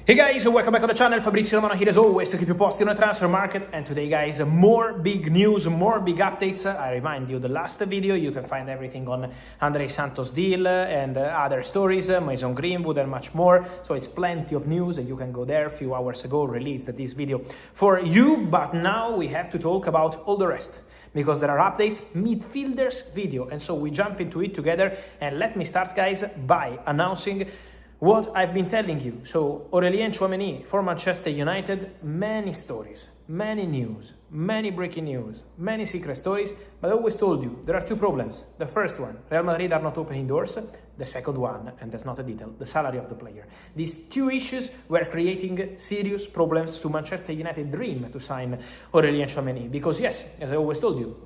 Hey guys, welcome back on the channel. Fabrizio Romano here as always to keep you posted on the transfer market. And today guys, more big news, more big updates. I remind you, the last video, you can find everything on Andre Santos deal and other stories, Mason Greenwood and much more. So it's plenty of news and you can go there. A few hours ago released this video for you. But now we have to talk about all the rest, because there are updates, midfielders video. And so we jump into it together. And let me start guys by announcing what I've been telling you. So Aurélien Tchouaméni for Manchester United, many stories, many news, many breaking news, many secret stories, but I always told you there are two problems. The first one, Real Madrid are not opening doors. The second one, and that's not a detail, the salary of the player. These two issues were creating serious problems to Manchester United dream to sign Aurélien Tchouaméni, because yes, as I always told you,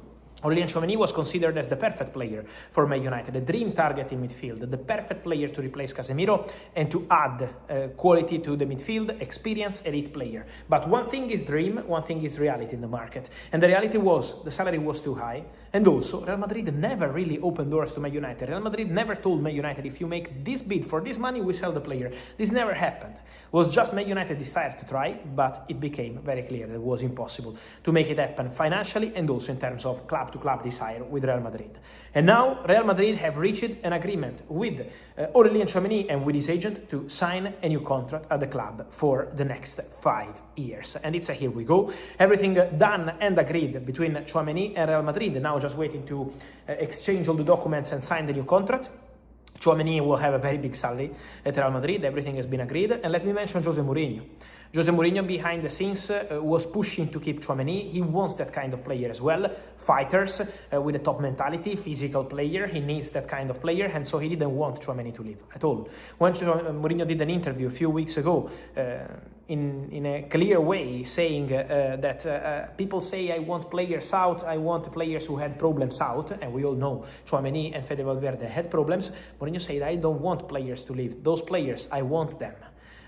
Aurélien Tchouaméni was considered as the perfect player for Man United, a dream target in midfield, the perfect player to replace Casemiro and to add quality to the midfield, experience, elite player. But one thing is dream, one thing is reality in the market. And the reality was the salary was too high. And also, Real Madrid never really opened doors to Man United. Real Madrid never told Man United, if you make this bid for this money, we sell the player. This never happened. It was just Man United decided to try, but it became very clear that it was impossible to make it happen financially and also in terms of club-to-club desire with Real Madrid. And now Real Madrid have reached an agreement with Aurélien Tchouaméni and with his agent to sign a new contract at the club for the next 5 years. And it's a here we go. Everything done and agreed between Tchouaméni and Real Madrid. Now just waiting to exchange all the documents and sign the new contract. Tchouaméni will have a very big salary at Real Madrid. Everything has been agreed. And let me mention Jose Mourinho. Jose Mourinho behind the scenes was pushing to keep Tchouaméni. He wants that kind of player as well. Fighters with a top mentality, physical player. He needs that kind of player, and so he didn't want Tchouaméni to leave at all. When Mourinho did an interview a few weeks ago in a clear way saying that people say I want players out, I want players who had problems out, and we all know Tchouaméni and Fede Valverde had problems. Mourinho said, I don't want players to leave. Those players, I want them.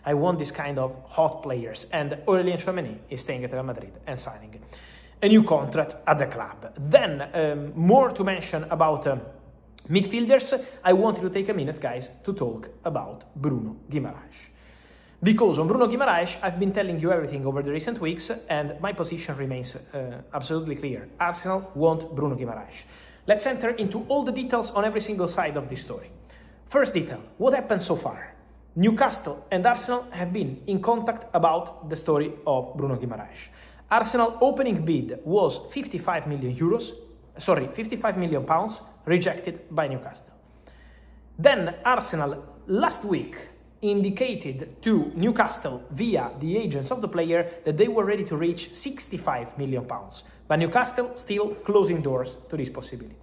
I want this kind of hot players. And Aurélien Tchouaméni is staying at Real Madrid and signing a new contract at the club. Then, more to mention about midfielders. I wanted to take a minute, guys, to talk about Bruno Guimarães. Because on Bruno Guimarães, I've been telling you everything over the recent weeks, and my position remains absolutely clear. Arsenal want Bruno Guimarães. Let's enter into all the details on every single side of this story. First detail, what happened so far? Newcastle and Arsenal have been in contact about the story of Bruno Guimarães. Arsenal opening bid was 55 million pounds, rejected by Newcastle. Then Arsenal last week indicated to Newcastle via the agents of the player that they were ready to reach 65 million pounds, but Newcastle still closing doors to this possibility.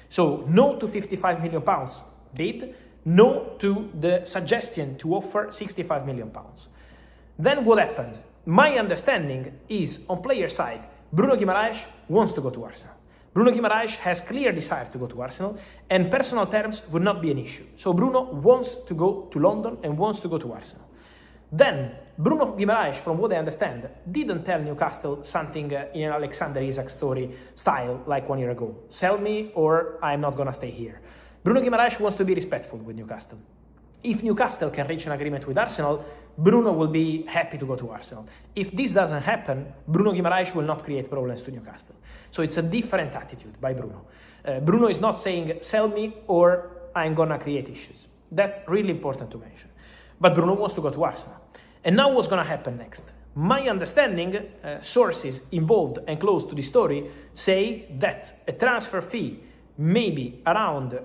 So no to 55 million pounds bid, no to the suggestion to offer 65 million pounds. Then what happened? My understanding is, on player side, Bruno Guimarães wants to go to Arsenal. Bruno Guimarães has clear desire to go to Arsenal, and personal terms would not be an issue. So Bruno wants to go to London and wants to go to Arsenal. Then Bruno Guimarães, from what I understand, didn't tell Newcastle something in an Alexander Isak story style like 1 year ago. Sell me or I'm not gonna stay here. Bruno Guimarães wants to be respectful with Newcastle. If Newcastle can reach an agreement with Arsenal, Bruno will be happy to go to Arsenal. If this doesn't happen, Bruno Guimarães will not create problems to Newcastle. So it's a different attitude by Bruno. Bruno is not saying, sell me or I'm gonna create issues. That's really important to mention. But Bruno wants to go to Arsenal. And now what's gonna happen next? My understanding, sources involved and close to the story, say that a transfer fee maybe around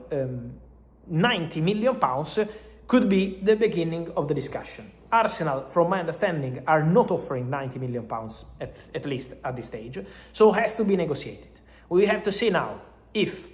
90 million pounds could be the beginning of the discussion. Arsenal, from my understanding, are not offering 90 million pounds, at least at this stage, so it has to be negotiated. We have to see now if,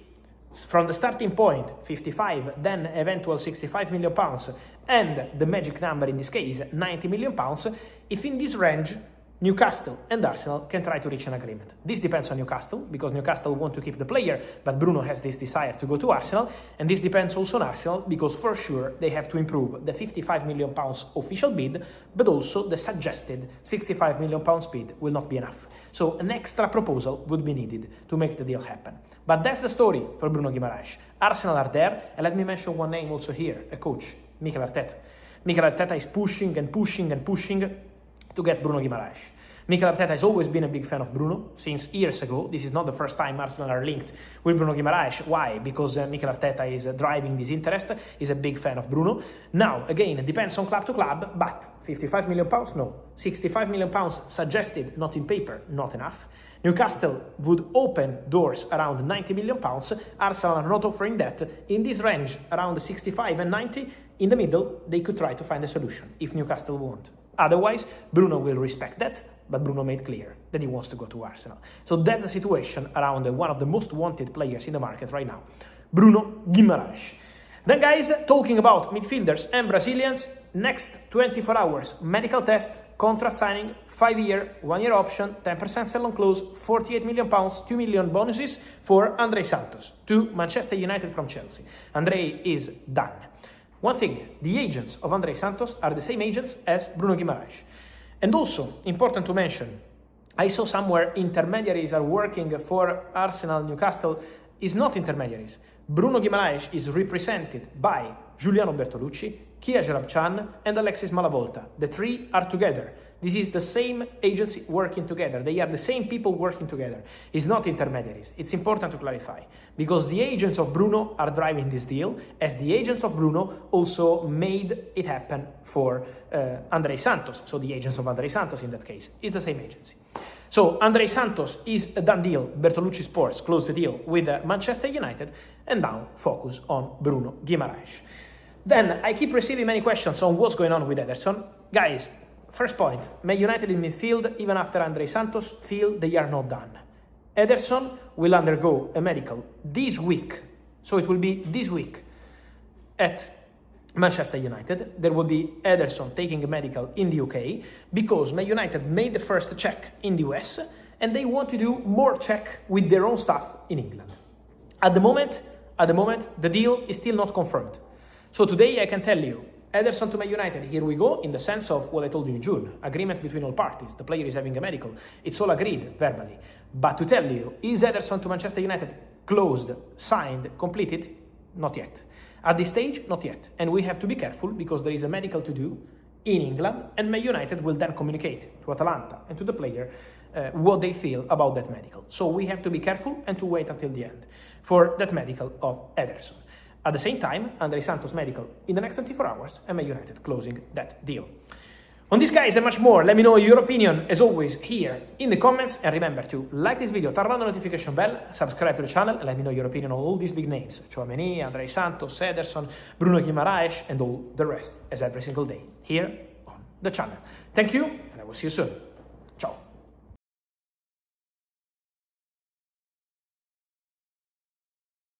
from the starting point, 55, then eventual 65 million pounds, and the magic number in this case, 90 million pounds, if in this range, Newcastle and Arsenal can try to reach an agreement. This depends on Newcastle, because Newcastle want to keep the player, but Bruno has this desire to go to Arsenal, and this depends also on Arsenal, because for sure they have to improve the 55 million pounds official bid, but also the suggested 65 million pounds bid will not be enough. So an extra proposal would be needed to make the deal happen. But that's the story for Bruno Guimarães. Arsenal are there, and let me mention one name also here, a coach, Mikel Arteta. Mikel Arteta is pushing and pushing and pushing to get Bruno Guimarães. Mikel Arteta has always been a big fan of Bruno, since years ago. This is not the first time Arsenal are linked with Bruno Guimarães. Why? Because Mikel Arteta is driving this interest, is a big fan of Bruno. Now, again, it depends on club to club, but 55 million pounds, no. 65 million pounds suggested, not in paper, not enough. Newcastle would open doors around 90 million pounds. Arsenal are not offering that. In this range, around 65 and 90, in the middle, they could try to find a solution, if Newcastle won't. Otherwise, Bruno will respect that, but Bruno made clear that he wants to go to Arsenal. So that's the situation around one of the most wanted players in the market right now, Bruno Guimarães. Then guys, talking about midfielders and Brazilians, next 24 hours, medical test, contract signing, 5-year, 1-year option, 10% sell-on clause, 48 million pounds, 2 million bonuses for André Santos to Manchester United from Chelsea. André is done. One thing, the agents of André Santos are the same agents as Bruno Guimarães. And also, important to mention, I saw somewhere intermediaries are working for Arsenal. Newcastle is not intermediaries. Bruno Guimarães is represented by Giuliano Bertolucci, Kia Jarabchan and Alexis Malavolta. The three are together. This is the same agency working together. They are the same people working together. It's not intermediaries. It's important to clarify, because the agents of Bruno are driving this deal, as the agents of Bruno also made it happen for André Santos. So the agents of André Santos in that case is the same agency. So André Santos is a done deal. Bertolucci Sports closed the deal with Manchester United, and now focus on Bruno Guimarães. Then I keep receiving many questions on what's going on with Ederson. Guys, first point, Man United in midfield, even after André Santos, feel they are not done. Ederson will undergo a medical this week, so it will be this week at Manchester United. There will be Ederson taking a medical in the UK, because Man United made the first check in the US, and they want to do more check with their own staff in England. At the moment, the deal is still not confirmed. So today I can tell you, Ederson to Man United, here we go, in the sense of what I told you in June. Agreement between all parties. The player is having a medical. It's all agreed verbally. But to tell you, is Ederson to Manchester United closed, signed, completed? Not yet. At this stage, not yet. And we have to be careful, because there is a medical to do in England, and Man United will then communicate to Atalanta and to the player what they feel about that medical. So we have to be careful and to wait until the end for that medical of Ederson. At the same time, André Santos medical in the next 24 hours, and Man United closing that deal. On this, guys, and much more, let me know your opinion, as always, here in the comments. And remember to like this video, turn on the notification bell, subscribe to the channel, and let me know your opinion on all these big names. Tchouameni, André Santos, Ederson, Bruno Guimarães, and all the rest, as every single day, here on the channel. Thank you, and I will see you soon.